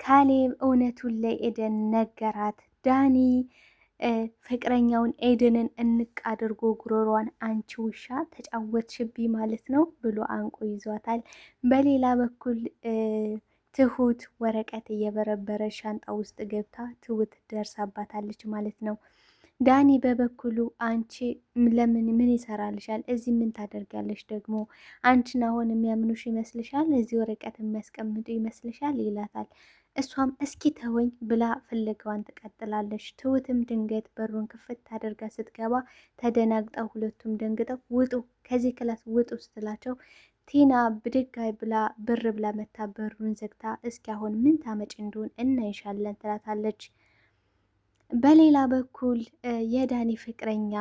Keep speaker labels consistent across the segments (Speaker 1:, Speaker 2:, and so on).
Speaker 1: ካሌብ እውነቱን ለኤደን ነገራት። ዳኒ ፍቅረኛውን ኤደንን እንቅ አድርጎ ጉሮሯን አንቺ ውሻ ተጫወትሽብኝ ማለት ነው ብሎ አንቆ ይዟታል። በሌላ በኩል ትሁት ወረቀት እየበረበረ ሻንጣ ውስጥ ገብታ ትሁት ደርሳባታለች ማለት ነው። ዳኒ በበኩሉ አንቺ ለምን ምን ይሰራልሻል? እዚህ ምን ታደርጊያለሽ? ደግሞ አንቺን አሁን የሚያምኑሽ ይመስልሻል? እዚህ ወረቀት የሚያስቀምጡ ይመስልሻል? ይላታል። እሷም እስኪ ተወኝ ብላ ፍለጋዋን ትቀጥላለች። ትሁትም ድንገት በሩን ክፍት አድርጋ ስትገባ ተደናግጠው ሁለቱም ደንግጠው ውጡ ከዚህ ክላስ ውጡ ስትላቸው ቲና ብድጋይ ብላ ብር ብላ መታ በሩን ዘግታ እስኪ አሁን ምን ታመጭ እንደሆን እናይሻለን ትላታለች። በሌላ በኩል የዳኒ ፍቅረኛ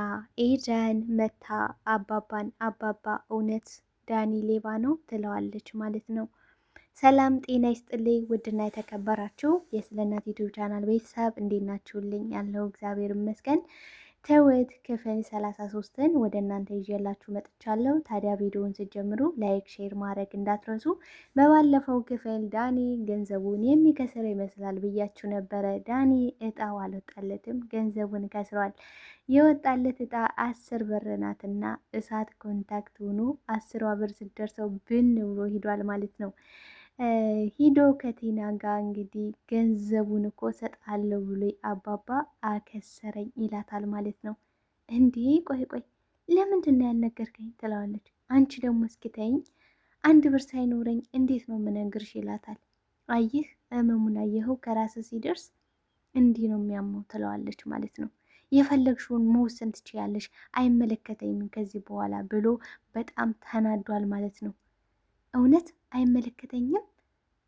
Speaker 1: ኤደን መታ አባባ እውነት ዳኒ ሌባ ነው ትለዋለች ማለት ነው። ሰላም ጤና ይስጥልኝ ውድና የተከበራችሁ የስለናት ዩቲዩብ ቻናል ቤተሰብ እንዴት ናችሁልኝ? ያለው እግዚአብሔር ይመስገን። ትሁት ክፍል 33ን ወደ እናንተ ይዤላችሁ መጥቻለሁ። ታዲያ ቪዲዮውን ስትጀምሩ ላይክ፣ ሼር ማድረግ እንዳትረሱ። በባለፈው ክፍል ዳኒ ገንዘቡን የሚከስር ይመስላል ብያችሁ ነበረ። ዳኒ እጣው አልወጣለትም፣ ገንዘቡን ከስሯል። የወጣለት እጣ 10 ብር ናትና እሳት ኮንታክት ሆኖ 10 ብር ስትደርሰው ብን ብሎ ሂዷል ማለት ነው። ሂዶ ከቲና ጋር እንግዲህ ገንዘቡን እኮ ሰጣለሁ ብሎ አባባ አከሰረኝ ይላታል ማለት ነው። እንዲህ ቆይ ለምንድን ነው ያልነገርከኝ? ትለዋለች። አንቺ ደግሞ እስኪ ተይኝ፣ 1 ብር ሳይኖረኝ እንዴት ነው የምነግርሽ? ይላታል። አየህ እመሙን አየኸው፣ ከራስ ሲደርስ እንዲህ ነው የሚያመው ትለዋለች ማለት ነው። የፈለግሽውን መወሰን ትችያለሽ፣ አይመለከተኝም ከዚህ በኋላ ብሎ በጣም ተናዷል ማለት ነው። እውነት አይመለከተኝም?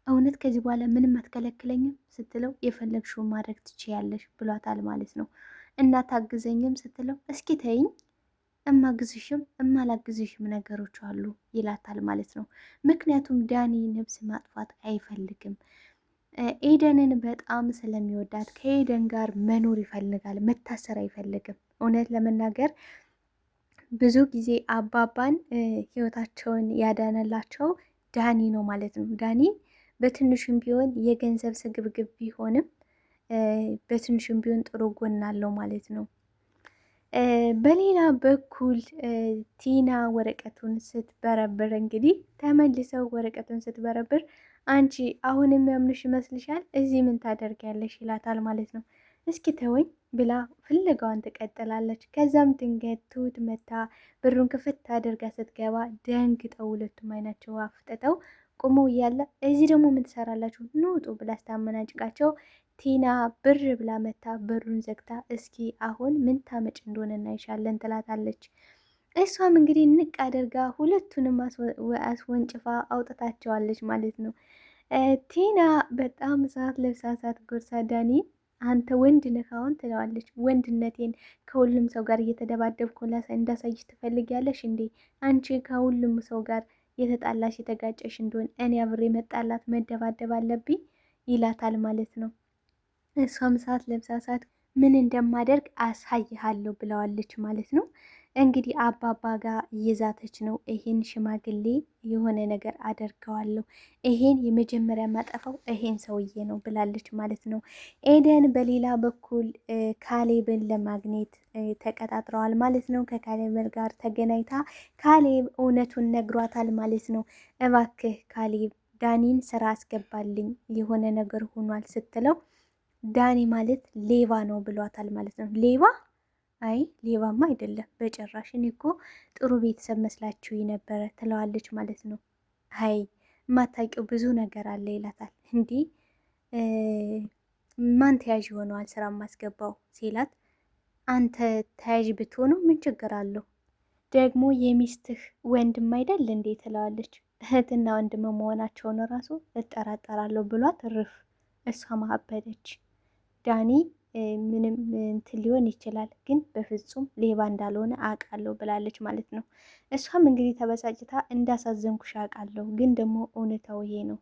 Speaker 1: እውነት ከዚህ በኋላ ምንም አትከለክለኝም ስትለው የፈለግሽውን ማድረግ ትችያለሽ ብሏታል ማለት ነው። እና ታግዘኝም ስትለው እስኪ ተይኝ፣ እማግዝሽም እማላግዝሽም ነገሮች አሉ ይላታል ማለት ነው። ምክንያቱም ዳኒ ነፍስ ማጥፋት አይፈልግም። ኤደንን በጣም ስለሚወዳት ከኤደን ጋር መኖር ይፈልጋል፣ መታሰር አይፈልግም። እውነት ለመናገር ብዙ ጊዜ አባባን ህይወታቸውን ያዳነላቸው ዳኒ ነው ማለት ነው። ዳኒ በትንሹም ቢሆን የገንዘብ ስግብግብ ቢሆንም በትንሹም ቢሆን ጥሩ ጎን አለው ማለት ነው። በሌላ በኩል ቲና ወረቀቱን ስትበረብር እንግዲህ ተመልሰው ወረቀቱን ስትበረብር አንቺ አሁን የሚያምንሽ ይመስልሻል? እዚህ ምን ታደርጊያለሽ? ይላታል ማለት ነው። እስኪ ተወኝ ብላ ፍለጋዋን ትቀጥላለች። ከዛም ድንገት ትሁት መታ ብሩን ክፍት አድርጋ ስትገባ ደንግጠው ሁለቱም አይናቸው አፍጥጠው ቁመው እያለ እዚህ ደግሞ ምን ትሰራላችሁ? ንውጡ ብላ ስታመናጭቃቸው ቲና ብር ብላ መታ በሩን ዘግታ እስኪ አሁን ምን ታመጭ እንደሆነ እናይሻለን ትላታለች። እሷም እንግዲህ ንቅ አድርጋ ሁለቱንም አስወንጭፋ አውጥታቸዋለች ማለት ነው። ቲና በጣም ሰዓት ለብሳ ሰዓት ጎርሳ ዳኒ አንተ ወንድ ነህ አሁን ትለዋለች። ወንድነቴን ከሁሉም ሰው ጋር እየተደባደብኩ እንዳሳይሽ ትፈልጊያለሽ እንዴ? አንቺ ከሁሉም ሰው ጋር የተጣላሽ የተጋጨሽ እንደሆን እኔ አብሬ መጣላት መደባደብ አለብኝ ይላታል ማለት ነው። እሷም ሰዓት ለብሳ ሰዓት ምን እንደማደርግ አሳይሃለሁ ብለዋለች ማለት ነው። እንግዲህ አባባ ጋር እየዛተች ነው። ይሄን ሽማግሌ የሆነ ነገር አደርገዋለሁ፣ ይሄን የመጀመሪያ ማጠፋው ይሄን ሰውዬ ነው ብላለች ማለት ነው። ኤደን በሌላ በኩል ካሌብን ለማግኘት ተቀጣጥረዋል ማለት ነው። ከካሌብ ጋር ተገናኝታ ካሌብ እውነቱን ነግሯታል ማለት ነው። እባክህ ካሌብ ዳኒን ስራ አስገባልኝ የሆነ ነገር ሆኗል ስትለው ዳኒ ማለት ሌባ ነው ብሏታል ማለት ነው። ሌባ? አይ ሌባማ አይደለም በጭራሽ፣ እኔ እኮ ጥሩ ቤተሰብ መስላችሁ ነበረ ትለዋለች ማለት ነው። አይ የማታውቂው ብዙ ነገር አለ ይላታል። እንዲህ ማን ተያዥ ሆነዋል ስራ ማስገባው ሲላት፣ አንተ ተያዥ ብትሆኑ ምን ችግር አለው? ደግሞ የሚስትህ ወንድም አይደል እንዴ ትለዋለች። እህትና ወንድም መሆናቸውን ራሱ እጠራጠራለሁ ብሏት ርፍ። እሷ ማበደች። ዳኒ ምንም እንትን ሊሆን ይችላል፣ ግን በፍጹም ሌባ እንዳልሆነ አውቃለሁ ብላለች ማለት ነው። እሷም እንግዲህ ተበሳጭታ እንዳሳዘንኩሽ አውቃለሁ፣ ግን ደግሞ እውነታው ይሄ ነው፣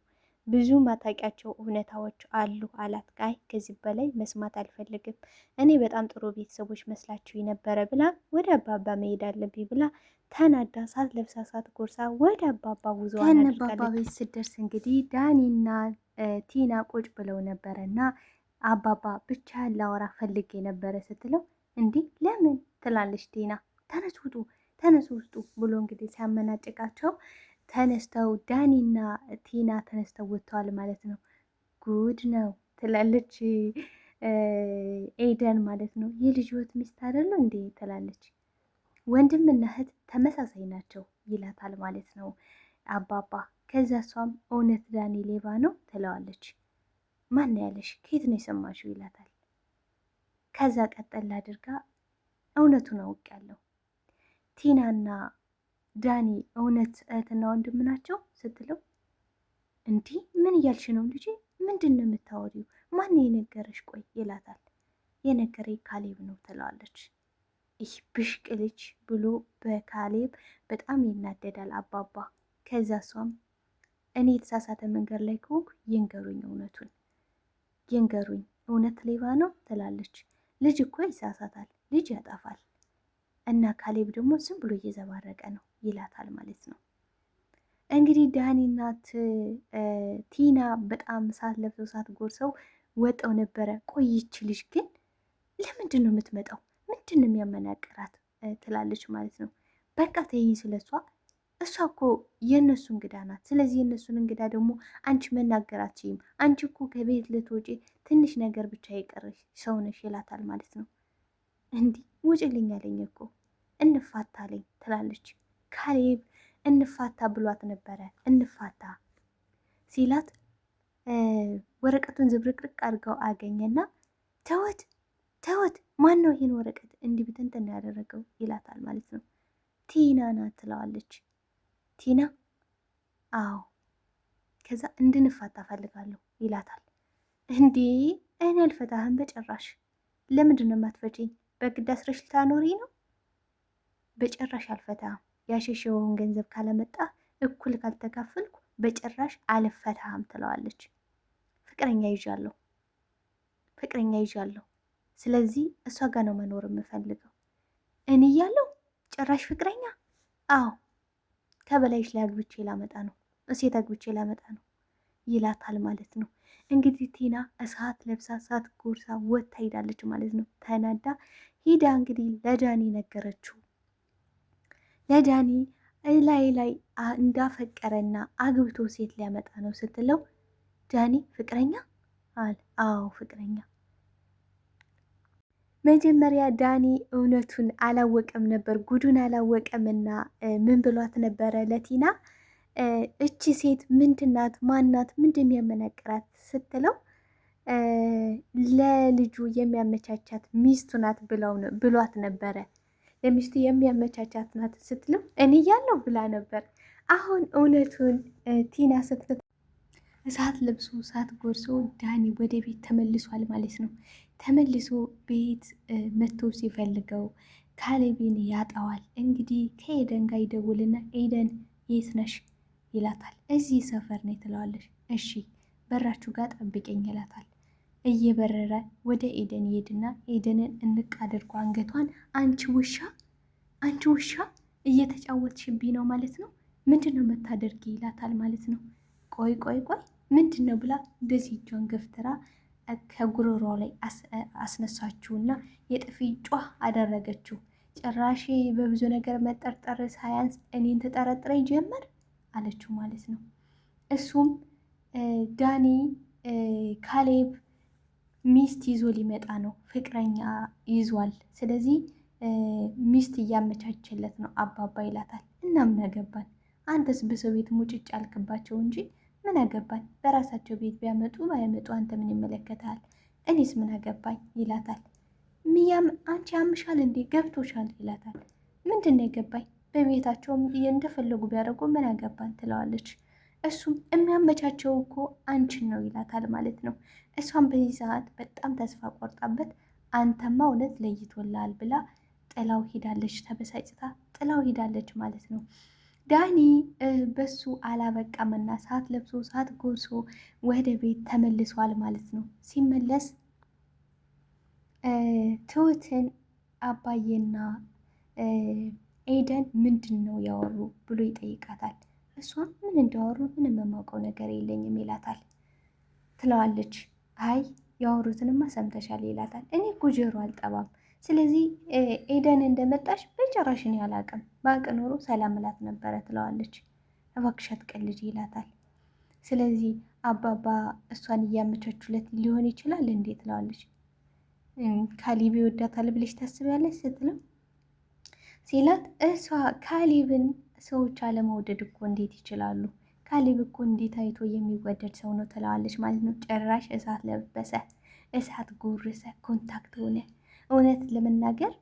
Speaker 1: ብዙ ማታውቂያቸው እውነታዎች አሉ አላት። አይ ከዚህ በላይ መስማት አልፈልግም፣ እኔ በጣም ጥሩ ቤተሰቦች መስላችሁ ነበረ ብላ ወደ አባባ መሄድ አለብኝ ብላ ተናዳ ሳት ለብሳ ሳት ጎርሳ ወደ አባባ ጉዞዋን አድርጋለች። ቤት ስትደርስ እንግዲህ ዳኒና ቲና ቁጭ ብለው ነበረ እና አባባ ብቻ ላወራ ፈልጌ ነበረ ስትለው እንዲህ ለምን ትላለች ቲና። ተነስ ውጡ፣ ተነስ ውስጡ ብሎ እንግዲህ ሲያመናጭቃቸው ተነስተው ዳኒና ቲና ተነስተው ወጥተዋል ማለት ነው። ጉድ ነው ትላለች ኤደን ማለት ነው። የልጅ ህይወት ሚስት አይደሉ እንዴ ትላለች። ወንድምና እህት ተመሳሳይ ናቸው ይላታል ማለት ነው አባባ። ከዛ እሷም እውነት ዳኒ ሌባ ነው ትለዋለች። ማን ያለሽ? ከየት ነው የሰማሽው? ይላታል። ከዛ ቀጠል አድርጋ እውነቱን አውቄያለሁ፣ ቲናና ዳኒ እውነት እህትና ወንድም ናቸው ስትለው እንዲህ ምን እያልሽ ነው ልጄ? ምንድን ነው የምታወሪው? ማን የነገረሽ? ቆይ ይላታል። የነገረኝ ካሌብ ነው ትለዋለች። ይህ ብሽቅ ልጅ ብሎ በካሌብ በጣም ይናደዳል አባባ። ከዛ እሷም እኔ የተሳሳተ መንገድ ላይ ከሆንኩ ይንገሩኝ፣ እውነቱን ይንገሩኝ፣ እውነት ሌባ ነው ትላለች። ልጅ እኮ ይሳሳታል፣ ልጅ ያጠፋል እና ካሌብ ደግሞ ዝም ብሎ እየዘባረቀ ነው ይላታል ማለት ነው። እንግዲህ ዳኒና ቲና በጣም ሰዓት ለብሰው ሰዓት ጎርሰው ወጠው ነበረ። ቆይች ልጅ ግን ለምንድን ነው የምትመጣው? ምንድን ነው የሚያመናቅራት? ትላለች ማለት ነው። በቃ ተይኝ ስለሷ፣ እሷ እኮ የእነሱ እንግዳ ናት። ስለዚህ የእነሱን እንግዳ ደግሞ አንቺ መናገር አትችይም። አንቺ እኮ ከቤት ልትወጪ ትንሽ ነገር ብቻ የቀረሽ ሰው ነሽ ይላታል ማለት ነው። እንዲህ ውጭልኝ አለኝ እኮ እንፋታለኝ ትላለች። ካሌብ እንፋታ ብሏት ነበረ። እንፋታ ሲላት ወረቀቱን ዝብርቅርቅ አድርገው አገኘና ተወት ተወት፣ ማን ነው ይህን ወረቀት እንዲህ ብትንትን ያደረገው ይላታል ማለት ነው። ቲና ናት ትለዋለች። ቲና? አዎ። ከዛ እንድንፋታ ፈልጋለሁ ይላታል። እንዴ እኔ አልፈታህም በጭራሽ። ለምንድን ነው የማትፈጪኝ? በግድ አስረሽ ልታኖሪ ነው? በጭራሽ አልፈታህም። ያሸሸውን ገንዘብ ካለመጣ እኩል ካልተካፈልኩ በጭራሽ አልፈታህም ትለዋለች። ፍቅረኛ ይዣለሁ፣ ፍቅረኛ ይዣለሁ። ስለዚህ እሷ ጋር ነው መኖር የምፈልገው። እኔ እያለሁ ጭራሽ ፍቅረኛ? አዎ፣ ከበላይሽ ላይ አግብቼ ላመጣ ነው፣ እሴት አግብቼ ላመጣ ነው ይላታል ማለት ነው። እንግዲህ ቲና እሳት ለብሳ እሳት ጎርሳ ወጥታ ሄዳለች ማለት ነው። ተናዳ ሂዳ እንግዲህ ለዳኒ ነገረችው። ለዳኒ ላይ እንዳፈቀረና አግብቶ ሴት ሊያመጣ ነው ስትለው ዳኒ ፍቅረኛ አለ። አዎ ፍቅረኛ። መጀመሪያ ዳኒ እውነቱን አላወቀም ነበር፣ ጉዱን አላወቀምና ምን ብሏት ነበረ ለቲና እቺ ሴት ምንድናት? ማናት? ምንድን የሚያመናቅራት ስትለው ለልጁ የሚያመቻቻት ሚስቱ ናት ብሏት ነበረ። ለሚስቱ የሚያመቻቻት ናት ስትለው እኔ ያለው ብላ ነበር። አሁን እውነቱን ቲና ስትት እሳት ለብሶ እሳት ጎርሶ ዳኒ ወደ ቤት ተመልሷል ማለት ነው። ተመልሶ ቤት መጥቶ ሲፈልገው ካሌብን ያጣዋል። እንግዲህ ከኤደን ጋር ይደውልና ኤደን የት ነሽ ይላታል። እዚህ ሰፈር ነው ትለዋለች። እሺ በራችሁ ጋር ጠብቀኝ ይላታል። እየበረረ ወደ ኤደን ይሄድና ኤደንን እንቅ አድርጎ አንገቷን አንቺ ውሻ እየተጫወትሽብኝ ነው ማለት ነው፣ ምንድን ነው የምታደርጊ ይላታል ማለት ነው። ቆይ ምንድን ነው ብላ እንደዚህ እጇን ገፍትራ ከጉሮሯ ላይ አስነሳችውና የጥፊ ጯ አደረገችው። ጭራሽ በብዙ ነገር መጠርጠር ሳያንስ እኔን ተጠረጥረኝ ጀመር አለችው ማለት ነው። እሱም ዳኒ ካሌብ ሚስት ይዞ ሊመጣ ነው፣ ፍቅረኛ ይዟል። ስለዚህ ሚስት እያመቻቸለት ነው አባባ ይላታል። እና ምን አገባን? አንተስ በሰው ቤት ሙጭጭ አልክባቸው እንጂ ምን አገባን? በራሳቸው ቤት ቢያመጡ ባያመጡ አንተ ምን ይመለከታል? እኔስ ምን አገባኝ ይላታል። ሚያም አንቺ ያምሻል እንዴ? ገብቶሻል ይላታል። ምንድን ነው የገባኝ? በቤታቸውም እንደፈለጉ ቢያደርጉ ምን አገባን ትለዋለች። እሱም የሚያመቻቸው እኮ አንቺን ነው ይላታል ማለት ነው። እሷም በዚህ ሰዓት በጣም ተስፋ ቆርጣበት አንተማ እውነት ለይቶላል ብላ ጥላው ሄዳለች። ተበሳጭታ ጥላው ሄዳለች ማለት ነው። ዳኒ በሱ አላበቃምና ሰዓት ለብሶ ሰዓት ጎርሶ ወደ ቤት ተመልሷል ማለት ነው። ሲመለስ ትሁትን አባዬና ኤደን ምንድን ነው ያወሩ ብሎ ይጠይቃታል። እሷም ምን እንዳወሩ ምንም የማውቀው ነገር የለኝም ይላታል። ትለዋለች። አይ ያወሩትንማ ሰምተሻል ይላታል። እኔ እኮ ጆሮ አልጠባም። ስለዚህ ኤደን እንደመጣሽ በጭራሽ እኔ አላቅም። ባቅ ኖሮ ሰላም እላት ነበረ ትለዋለች። እባክሽ አትቀልጂ ይላታል። ስለዚህ አባባ እሷን እያመቻቹለት ሊሆን ይችላል እንዴ ትለዋለች። ካሊብ ይወዳታል ብለሽ ታስቢያለሽ ስትለው ሲላት እሷ ካሊብን ሰዎች አለመውደድ እኮ እንዴት ይችላሉ? ካሊብ እኮ እንዴት አይቶ የሚወደድ ሰው ነው ትለዋለች ማለት ነው። ጭራሽ እሳት ለበሰ፣ እሳት ጎረሰ፣ ኮንታክት ሆነ። እውነት ለመናገር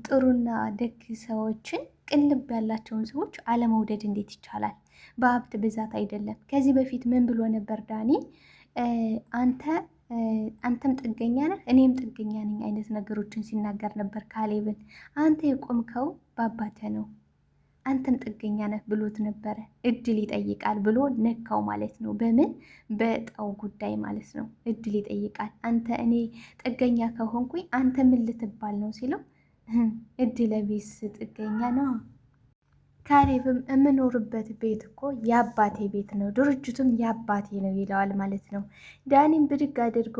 Speaker 1: ጥሩና ደግ ሰዎችን ቅልብ ያላቸውን ሰዎች አለመውደድ እንዴት ይቻላል? በሀብት ብዛት አይደለም። ከዚህ በፊት ምን ብሎ ነበር ዳኒ? አንተም ጥገኛ ነህ እኔም ጥገኛ ነኝ አይነት ነገሮችን ሲናገር ነበር ካሌብን። አንተ የቆምከው በአባትህ ነው፣ አንተም ጥገኛ ነህ ብሎት ነበረ። እድል ይጠይቃል ብሎ ነካው ማለት ነው። በምን በጣው ጉዳይ ማለት ነው። እድል ይጠይቃል። አንተ እኔ ጥገኛ ከሆንኩኝ አንተ ምን ልትባል ነው ሲለው እድለ ቢስ ጥገኛ ነው። ካሌብም የምኖርበት ቤት እኮ የአባቴ ቤት ነው፣ ድርጅቱም የአባቴ ነው ይለዋል ማለት ነው። ዳኒም ብድግ አድርጎ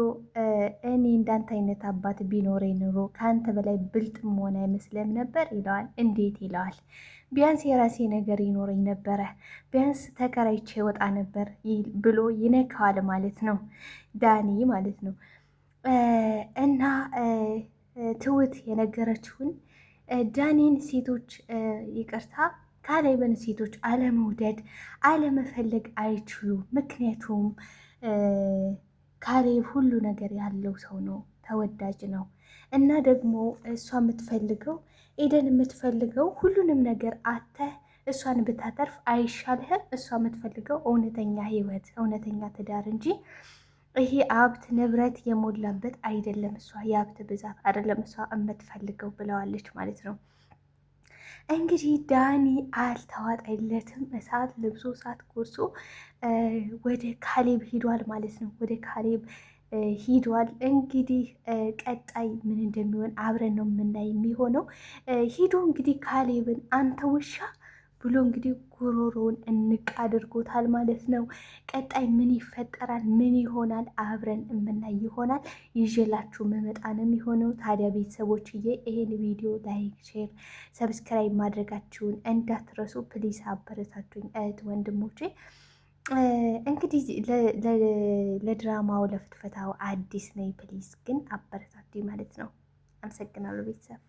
Speaker 1: እኔ እንዳንተ አይነት አባት ቢኖረ ኑሮ ከአንተ በላይ ብልጥም ሆነ አይመስልም ነበር ይለዋል። እንዴት ይለዋል። ቢያንስ የራሴ ነገር ይኖረኝ ነበረ፣ ቢያንስ ተከራይቼ ወጣ ነበር ብሎ ይነካዋል ማለት ነው። ዳኒ ማለት ነው። እና ትሁት የነገረችውን ዳኒን ሴቶች ይቅርታ ካሌብን ሴቶች አለመውደድ አለመፈለግ አይችሉም። ምክንያቱም ካሌብ ሁሉ ነገር ያለው ሰው ነው፣ ተወዳጅ ነው። እና ደግሞ እሷ የምትፈልገው ኤደን የምትፈልገው ሁሉንም ነገር አተህ እሷን ብታተርፍ አይሻልህም? እሷ የምትፈልገው እውነተኛ ህይወት፣ እውነተኛ ትዳር እንጂ ይሄ ሀብት ንብረት የሞላበት አይደለም። እሷ የሀብት ብዛት አይደለም እሷ የምትፈልገው ብለዋለች ማለት ነው። እንግዲህ ዳኒ አልተዋጠለትም። እሳት ልብሶ እሳት ጎርሶ ወደ ካሌብ ሂዷል ማለት ነው። ወደ ካሌብ ሂዷል። እንግዲህ ቀጣይ ምን እንደሚሆን አብረን ነው የምናይ የሚሆነው። ሂዶ እንግዲህ ካሌብን አንተ ውሻ ብሎ እንግዲህ ጉሮሮውን እንቅ አድርጎታል ማለት ነው። ቀጣይ ምን ይፈጠራል፣ ምን ይሆናል አብረን የምናይ ይሆናል። ይዤላችሁ መመጣ ነው የሚሆነው። ታዲያ ቤተሰቦችዬ ይሄን ቪዲዮ ላይክ፣ ሼር፣ ሰብስክራይብ ማድረጋችሁን እንዳትረሱ ፕሊስ። አበረታቱኝ እህት ወንድሞቼ። እንግዲህ ለድራማው ለፍትፈታው አዲስ ነኝ ፕሊስ ግን አበረታቱኝ ማለት ነው። አመሰግናለሁ ቤተሰብ።